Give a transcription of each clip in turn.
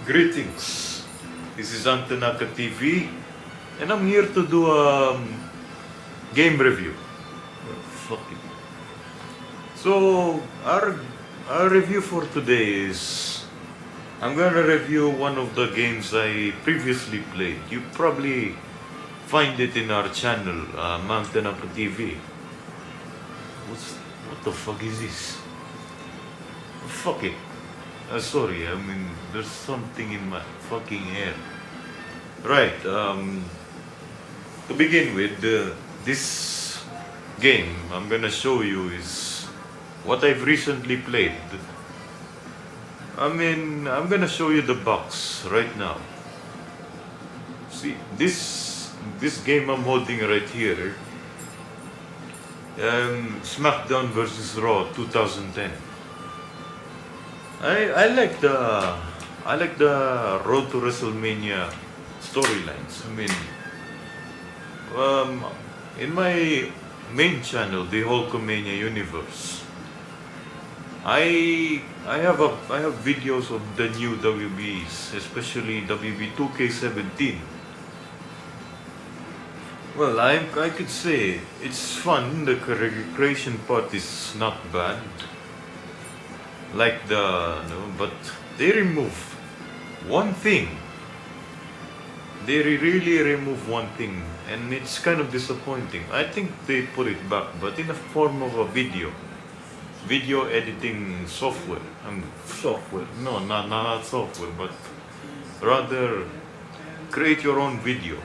Greetings. This is Tanaka TV, and I'm here to do a game review. Fuck it. So our review for today is I'm gonna review one of the games I previously played. You probably find it in our channel, Tanaka TV. What the fuck is this? Fuck it. Sorry, I mean, there's something in my fucking hair. Right, to begin with, this game I'm gonna show you is what I've recently played. I mean, I'm gonna show you the box right now. See, this game I'm holding right here, SmackDown vs. Raw 2010. I like the Road to WrestleMania storylines. I mean, in my main channel, the Hulkamania Universe, I have videos of the new WBs, especially WB 2K17. Well, I could say it's fun. The creation part is not bad. But they remove one thing. They really remove one thing, and it's kind of disappointing. I think they put it back, but in the form of a video editing software. No, not software, but rather create your own video.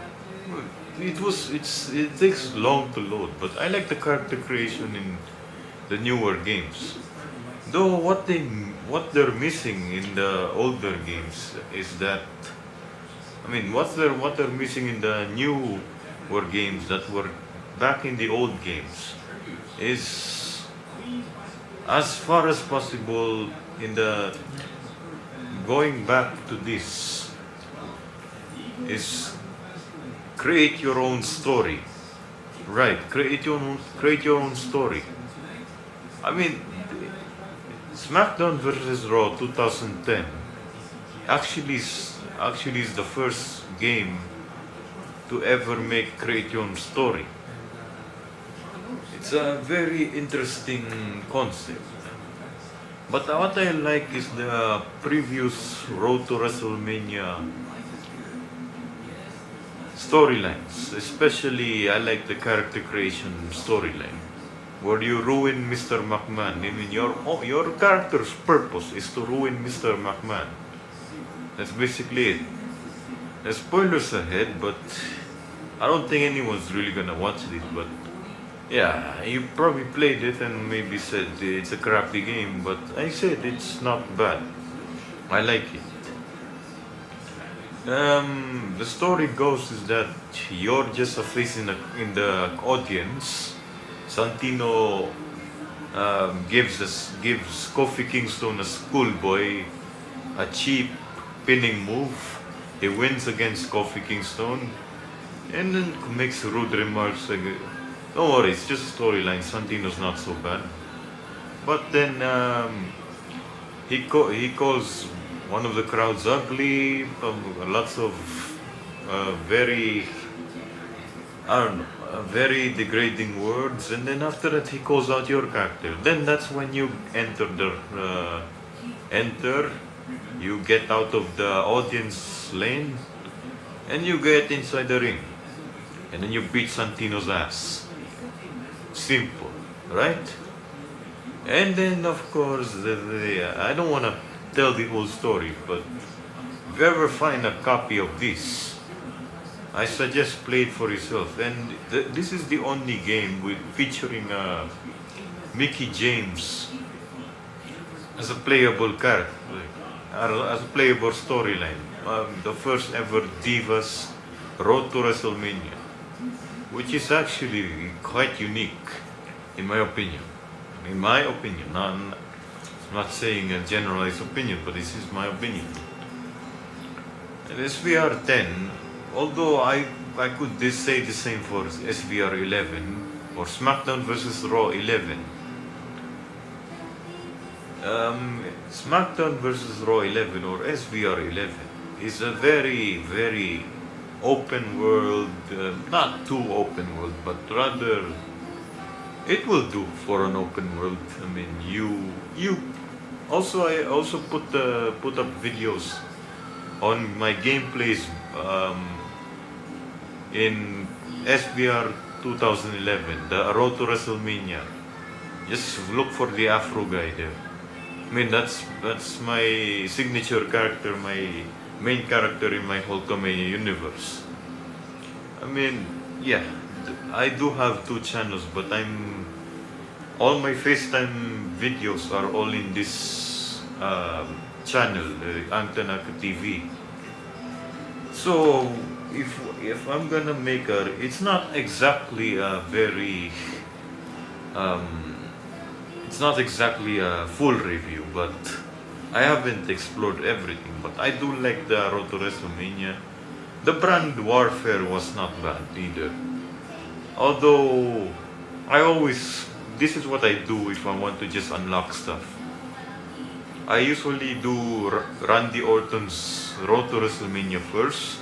It takes long to load, but I like the character creation in the newer games. Though what they're missing in the older games is that, I mean, what they're missing in the newer games that were back in the old games is, as far as possible, in the going back to this, is create your own story. Right, create your own story. I mean, SmackDown vs. Raw 2010 actually is the first game to ever create your own story. It's a very interesting concept. But what I like is the previous Road to WrestleMania storylines. Especially, I like the character creation storyline, where you ruin Mr. McMahon. I mean, your character's purpose is to ruin Mr. McMahon. That's basically it. There's spoilers ahead, but I don't think anyone's really gonna watch this. But yeah, you probably played it and maybe said it's a crappy game, but I said it's not bad. I like it. The story goes is that you're just a face in the audience. Santino gives Kofi Kingston, a schoolboy, a cheap pinning move. He wins against Kofi Kingston, and then makes rude remarks like, "Don't worry, it's just a storyline. Santino's not so bad." But then he calls one of the crowds ugly. Lots of very degrading words, and then after that he calls out your character. Then that's when you you get out of the audience lane, and you get inside the ring, and then you beat Santino's ass. Simple, right? And then of course, I don't want to tell the whole story, but if you ever find a copy of this, I suggest play it for yourself. And this is the only game featuring Mickey James as a playable character, as a playable storyline. The first ever Divas Road to WrestleMania, which is actually quite unique, in my opinion. I'm not saying a generalized opinion, but this is my opinion. And SVR 10, although I could say the same for SVR 11 or SmackDown vs. Raw 11, SmackDown versus Raw 11 or SVR 11 is a very, very open world, not too open world, but rather it will do for an open world. I mean, you also I also put up videos on my gameplays in SBR 2011, the Road to WrestleMania. Just look for the Afro guy there. I mean, that's my signature character, my main character in my Hulkamania universe. I mean, yeah, I do have two channels, but all my FaceTime videos are all in this channel, Tanaka TV. So if I'm gonna make it's not exactly a very it's not exactly a full review, but I haven't explored everything. But I do like the Road to WrestleMania. The brand warfare was not bad either. Although this is what I do if I want to just unlock stuff. I usually do Randy Orton's Road to WrestleMania first.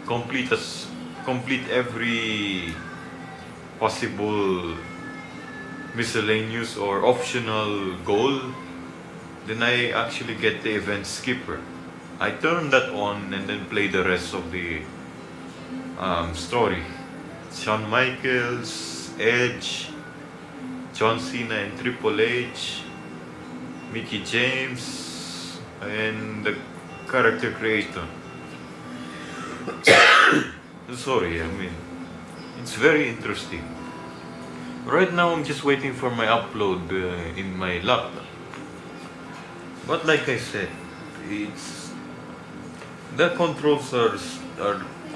Complete every possible miscellaneous or optional goal. Then I actually get the event skipper. I turn that on and then play the rest of the story. Shawn Michaels, Edge, John Cena and Triple H, Mickey James, and the character creator. Sorry, I mean, it's very interesting. Right now I'm just waiting for my upload in my laptop. But like I said, the controls are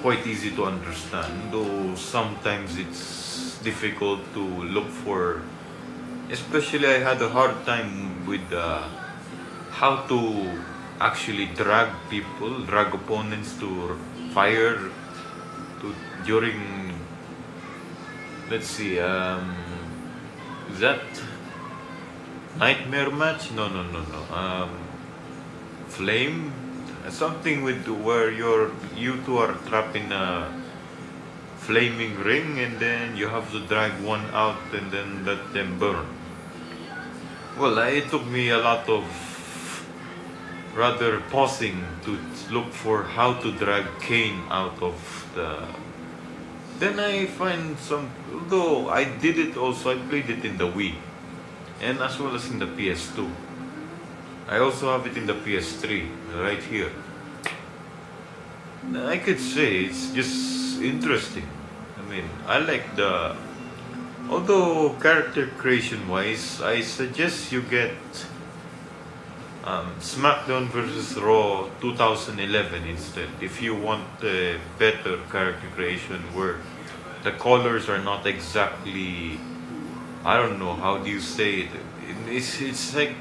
quite easy to understand, though sometimes it's difficult to look for. Especially I had a hard time with how to actually drag opponents to fire during, let's see, is that nightmare match? No. Flame? Something with where you two are trapped in a flaming ring and then you have to drag one out and then let them burn. Well, it took me a lot of rather pausing to look for how to drag Kane out of the. Then I find although I did it also, I played it in the Wii and as well as in the PS2. I also have it in the PS3 right here. I could say it's just interesting. I mean, I like although character creation wise, I suggest you get SmackDown vs. Raw 2011 instead, if you want better character creation where the colors are not exactly, I don't know, how do you say it? It's like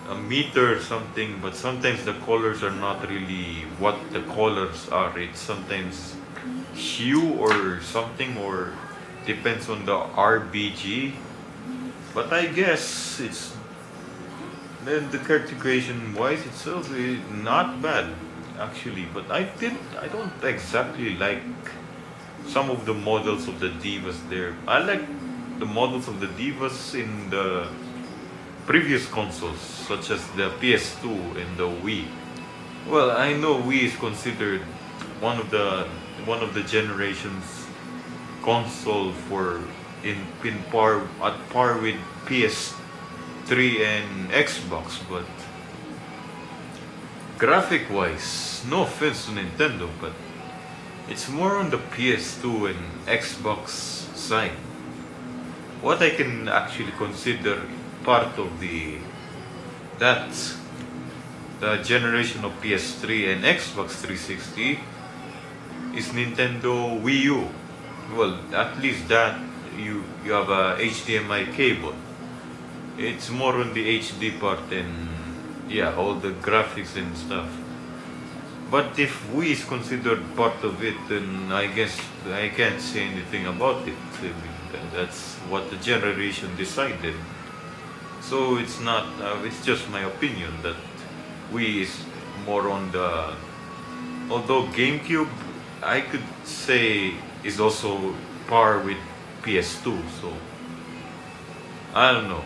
a meter or something, but sometimes the colors are not really what the colors are. It's sometimes hue or something, or depends on the RBG. But I guess then the character creation wise itself is not bad actually. But I don't exactly like some of the models of the divas there. I like the models of the divas in the previous consoles, such as the PS2 and the Wii. Well, I know Wii is considered one of the generation's console at par with PS3 and Xbox, but graphic wise, no offense to Nintendo, but it's more on the PS2 and Xbox side. What I can actually consider part of the generation of PS3 and Xbox 360 is Nintendo Wii U. Well, at least that you have a HDMI cable. It's more on the HD part and all the graphics and stuff. But if Wii is considered part of it, then I guess I can't say anything about it. That's what the generation decided. So it's not, it's just my opinion that Wii is more on the, although GameCube, I could say is also par with PS2, so I don't know.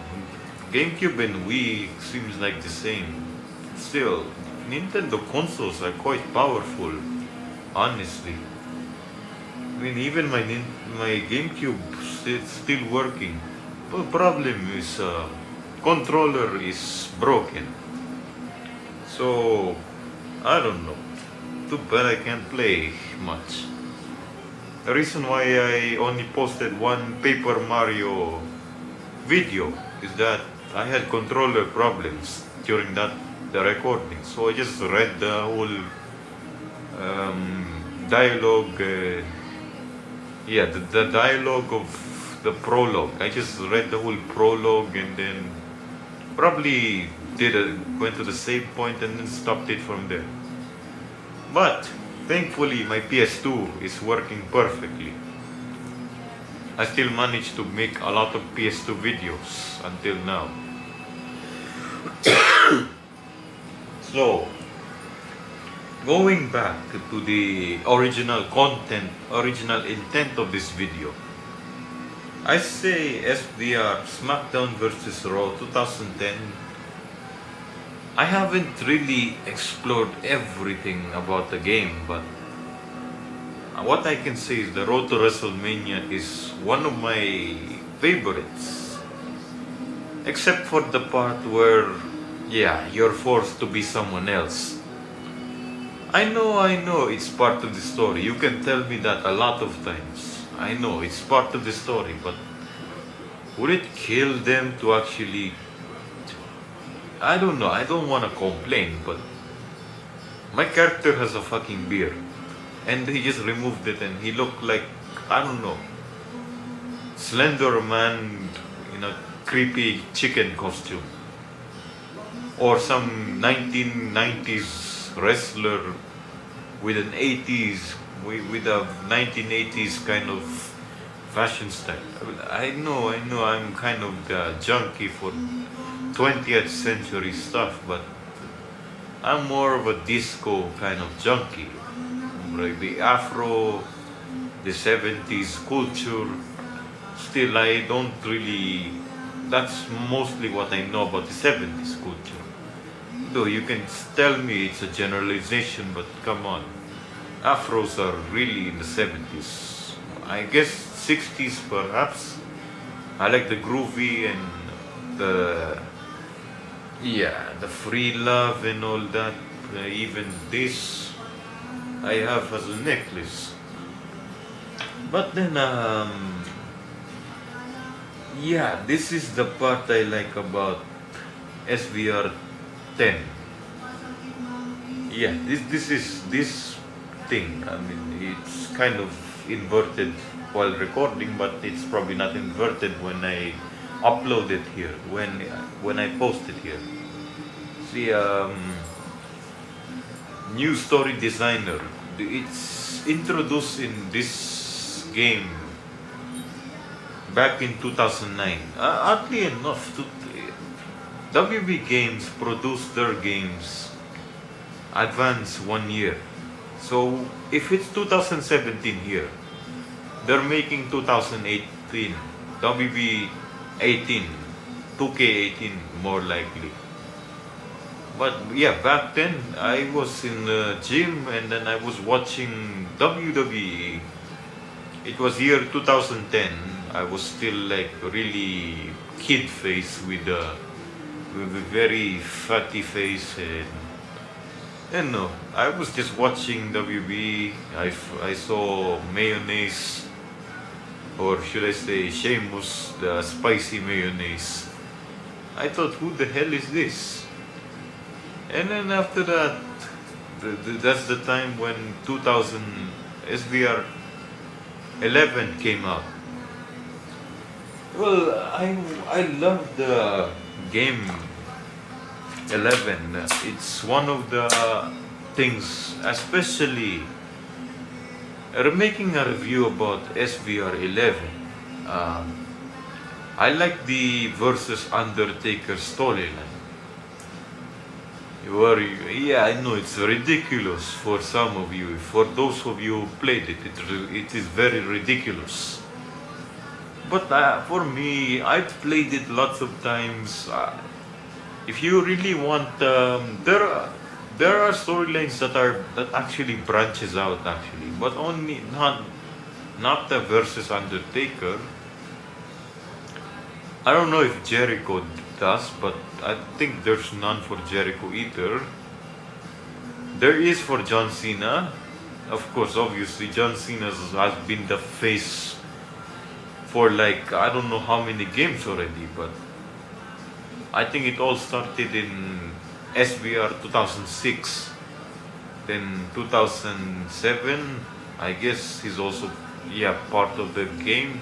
GameCube and Wii seems like the same. Still, Nintendo consoles are quite powerful, honestly. I mean, even my GameCube is still working. But problem is, controller is broken. So, I don't know. Too bad I can't play much. The reason why I only posted one Paper Mario video is that I had controller problems during the recording. So I just read the whole dialogue. The dialogue of the prologue. I just read the whole prologue and then probably went to the save point and then stopped it from there. But thankfully my PS2 is working perfectly. I still managed to make a lot of PS2 videos until now. So, going back to the original content, original intent of this video, I say SVR SmackDown vs. Raw 2010. I haven't really explored everything about the game, but what I can say is the Road to WrestleMania is one of my favorites. Except for the part where, you're forced to be someone else. I know it's part of the story. You can tell me that a lot of times. I know it's part of the story, but would it kill them to actually... I don't know, I don't want to complain, but my character has a fucking beard. And he just removed it and he looked like, I don't know, Slender Man in a creepy chicken costume. Or some 1990s wrestler with an 80s, with a 1980s kind of fashion style. I know, I'm kind of the junkie for 20th century stuff, but I'm more of a disco kind of junkie. Like the Afro, the 70s culture. Still, I don't really, that's mostly what I know about the 70s culture. Though you can tell me it's a generalization, but come on. Afros are really in the 70s. I guess 60s perhaps. I like the groovy and the free love and all that. Even this I have as a necklace. But then, this is the part I like about SVR 10. Yeah, this thing. I mean, it's kind of inverted while recording, but it's probably not inverted when I upload it here, when I post it here. See, new story designer. It's introduced in this game back in 2009. Oddly enough, WB Games produced their games advance 1 year. So if it's 2017 here, they're making 2018, WB 18, 2K18 more likely. But yeah, back then I was in the gym and then I was watching WWE. It was year 2010. I was still like really kid face with a very fatty face and no, I was just watching WB. I saw mayonnaise, or should I say Sheamus, the spicy mayonnaise. I thought, who the hell is this? And then after that, that's the time when 2000 SVR 11 came out. Well, I love the game 11. It's one of the things, especially making a review about SVR 11. I like the versus Undertaker storyline. Yeah, I know it's ridiculous for some of you. For those of you who played it, it is very ridiculous. But for me, I've played it lots of times. If you really want, there are storylines that actually branches out actually, but only not the versus Undertaker. I don't know if Jericho does, but I think there's none for Jericho either. There is for John Cena. Of course, obviously, John Cena has been the face for like, I don't know how many games already, but I think it all started in SBR 2006. Then 2007, I guess he's also, yeah, part of the game.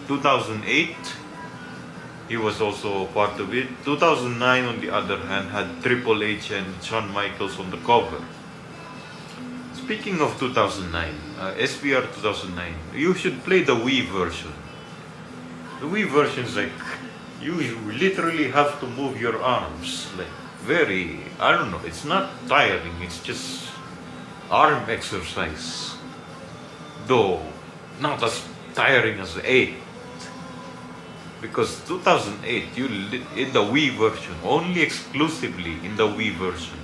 2008, he was also part of it. 2009, on the other hand, had Triple H and Shawn Michaels on the cover. Speaking of 2009, SBR 2009, you should play the Wii version. The Wii version is like, you literally have to move your arms, like very, I don't know, it's not tiring, it's just arm exercise. Though, not as tiring as 8. Because 2008, in the Wii version, only exclusively in the Wii version,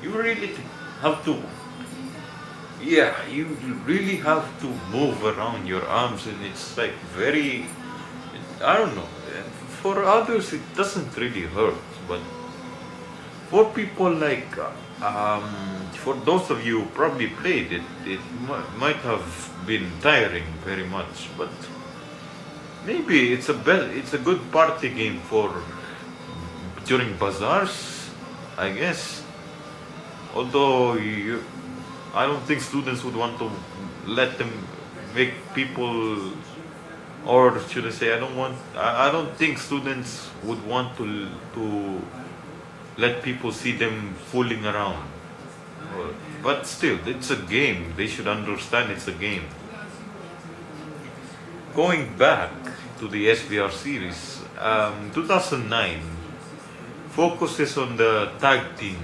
you really have to, yeah, you really have to move around your arms, and it's like very, I don't know, for others it doesn't really hurt, but for people like, for those of you who probably played it, it might have been tiring very much, but maybe it's a good party game for during bazaars, I guess. Although I don't think students would want to let them make people, or should I say, I don't think students would want to let people see them fooling around. But still, it's a game. They should understand it's a game. Going back to the SBR series, 2009 focuses on the tag team.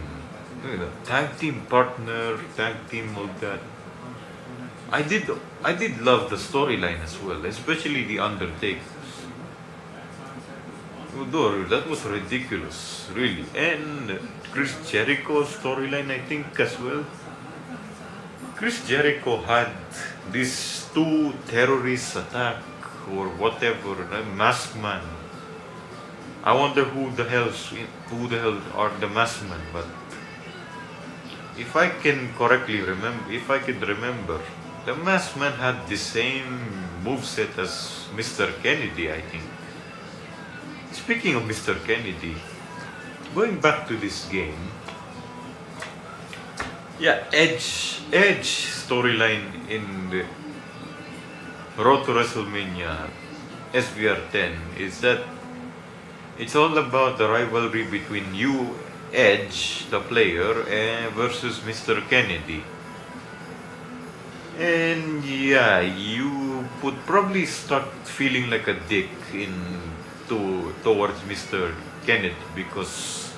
Tag team partner, tag team, all that. I did love the storyline as well, especially the Undertaker. Although that was ridiculous, really. And Chris Jericho's storyline, I think, as well. Chris Jericho had these 2 terrorist attack or whatever, a masked man. I wonder who the hell are the masked men, but if I can remember, the masked man had the same moveset as Mr. Kennedy, I think. Speaking of Mr. Kennedy, going back to this game, yeah, Edge storyline in the Road to WrestleMania SVR 10 is that it's all about the rivalry between you, Edge, the player, versus Mr. Kennedy. And yeah, you would probably start feeling like a dick towards Mr. Kennedy because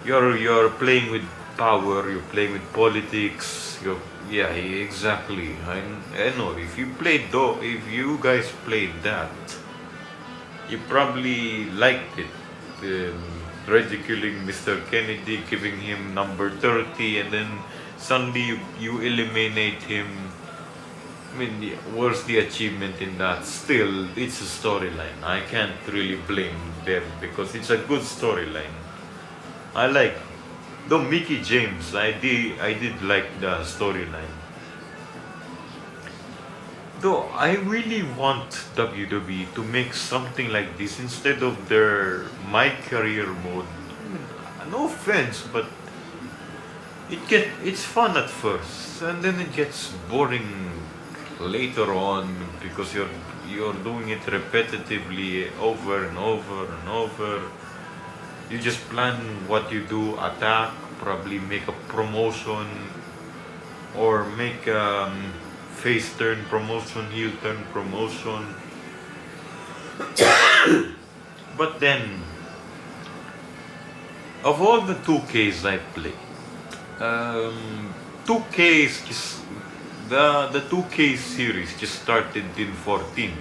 you're playing with power, you're playing with politics, yeah, exactly. I know if you guys played that, you probably liked it. Ridiculing Mr. Kennedy, giving him number 30, and then suddenly you eliminate him. I mean, where's the achievement in that? Still, it's a storyline. I can't really blame them because it's a good storyline. I like, though Mickey James, I did like the storyline. Though I really want WWE to make something like this instead of their My Career mode. No offense, but it's fun at first, and then it gets boring later on because you're doing it repetitively over and over and over. You just plan what you do, attack, probably make a promotion, or make face turn promotion, heel turn promotion. But then, of all the 2Ks I played, 2K is just the 2K series just started in 14.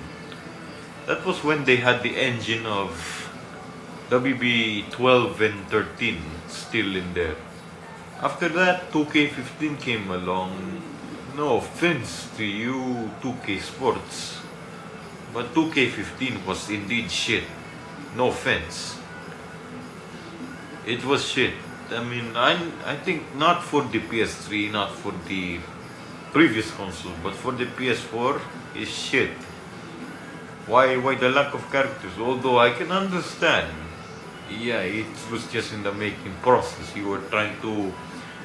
That was when they had the engine of WB 12 and 13 still in there. After that, 2K15 came along. No offense to you 2K Sports, but 2K15 was indeed shit. No offense. It was shit. I mean, I think not for the PS3, not for the previous console, but for the PS4 is shit. Why the lack of characters? Although I can understand. Yeah, it was just in the making process. You were trying to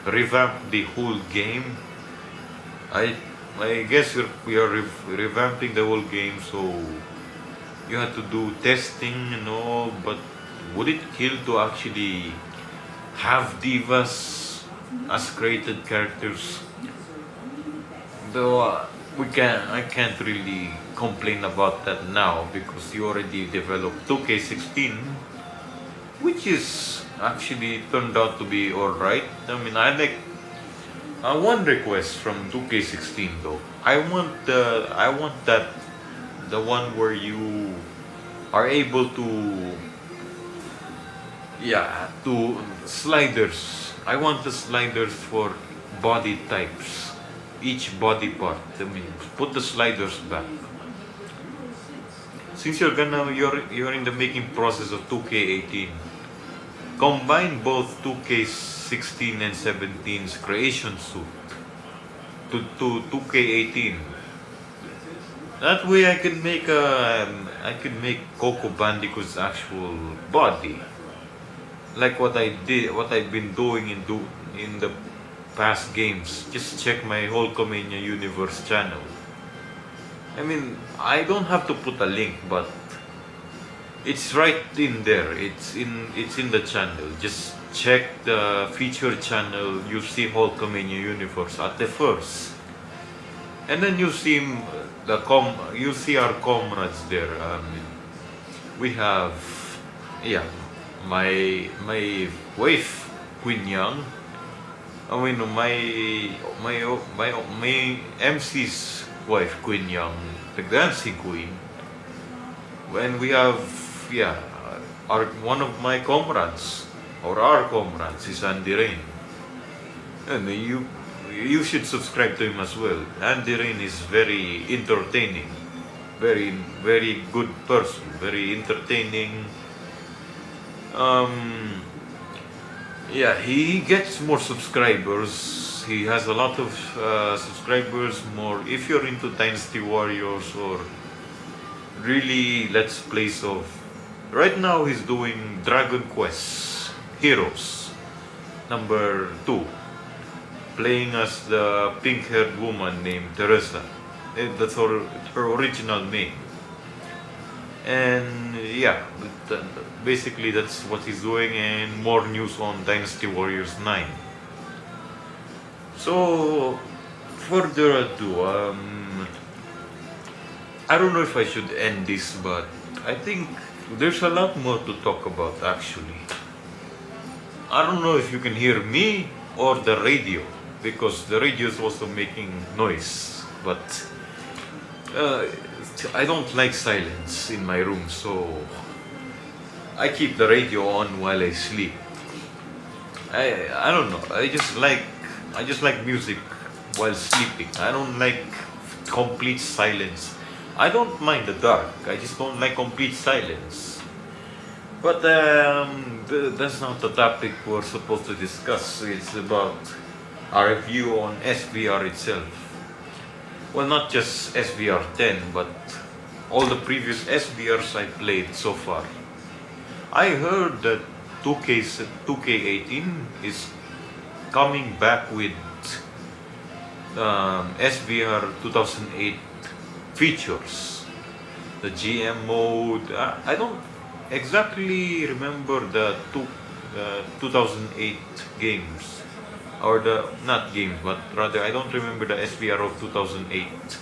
revamp the whole game. I guess you're revamping the whole game, so you had to do testing and all, but would it kill to actually have divas as created characters? Though I can't really complain about that now because you already developed 2K16, which is actually turned out to be alright. I mean, I like one request from 2K16 though. I want that the one where you are able to sliders. I want the sliders for body types, each body part. I mean, put the sliders back. Since you're in the making process of 2K18, combine both 2K16 and 17's creation suit to 2K18. That way I can make Coco Bandicoot's actual body, like what I've been doing in the past games. Just check my Hulkamania Universe channel. I mean, I don't have to put a link, but it's right in there. It's in the channel. Just check the featured channel. You see Hulkamania Universe at the first, and then you see you see our comrades there. We have my wife Queen Young. I mean my MC's wife Queen Young, the dancing queen. When we have one of my comrades or our comrades is Andy Rain, and you should subscribe to him as well. Andy Rain is very entertaining, very good person, very entertaining. He gets more subscribers. He has a lot of subscribers more. If you're into Dynasty Warriors or really Let's Plays of, right now he's doing Dragon Quest Heroes number 2, playing as the pink-haired woman named Teresa. That's her original name. And basically that's what he's doing, and more news on Dynasty Warriors 9. So, further ado, I don't know if I should end this, but I think there's a lot more to talk about actually. I don't know if you can hear me or the radio, because the radio is also making noise, but I don't like silence in my room, so I keep the radio on while I sleep. I don't know. I just like music while sleeping. I don't like complete silence. I don't mind the dark. I just don't like complete silence. But that's not the topic we're supposed to discuss. It's about our review on SVR itself. Well, not just SVR 10, but all the previous SVRs I played so far. I heard that 2K18 is coming back with SVR 2008 features. The GM mode. I don't exactly remember the 2008 games. Or not games, but rather I don't remember the SVR of 2008.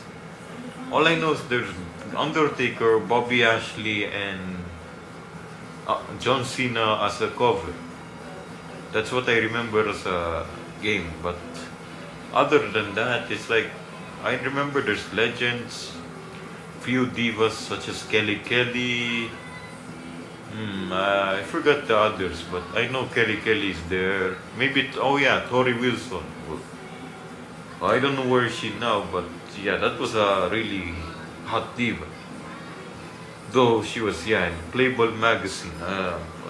All I know is there's Undertaker, Bobby Ashley, and John Cena as a cover. That's what I remember as a game. But other than that, it's like I remember there's legends, few divas such as Kelly Kelly. I forgot the others, but I know Kelly Kelly is there. Maybe, oh yeah, Tori Wilson. Well, I don't know where is she now, but yeah, that was a really hot diva. Though she was, yeah, in Playboy magazine.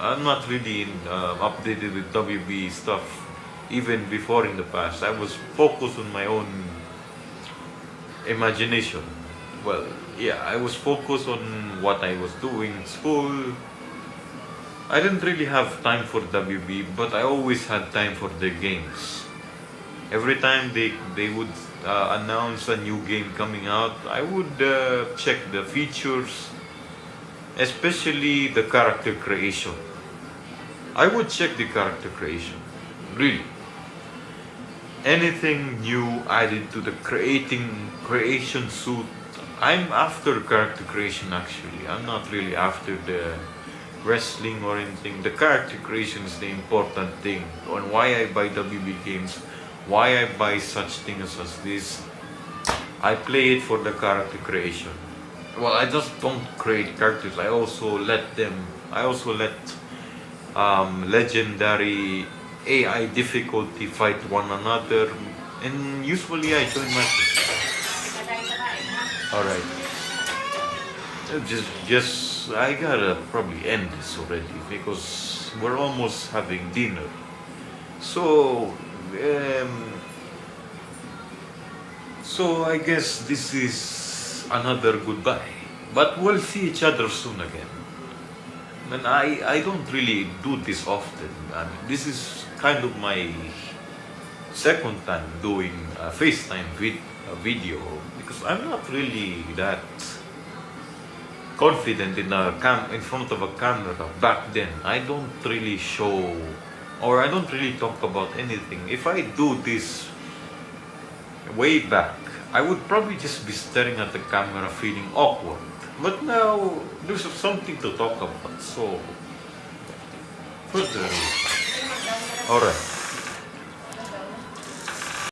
I'm not really updated with WB stuff. Even before in the past, I was focused on my own imagination. Well, yeah, I was focused on what I was doing in school. I didn't really have time for WB, but I always had time for the games. Every time they would announce a new game coming out, I would check the features, especially the character creation. I would check the character creation, really. Anything new added to the creation suit. I'm after character creation actually. I'm not really after the wrestling or anything. The character creation is the important thing on why I buy WB games, why I buy such things as this. I play it for the character creation. Well, I just don't create characters. I also let legendary AI difficulty fight one another, and usually I join matches. All right. I gotta probably end this already because we're almost having dinner. So, so I guess this is another goodbye. But we'll see each other soon again. And I don't really do this often. I mean, this is kind of my second time doing a FaceTime video because I'm not really that confident in front of a camera back then. I don't really show or I don't really talk about anything. If I do this way back, I would probably just be staring at the camera feeling awkward. But now there's something to talk about. So further. Alright.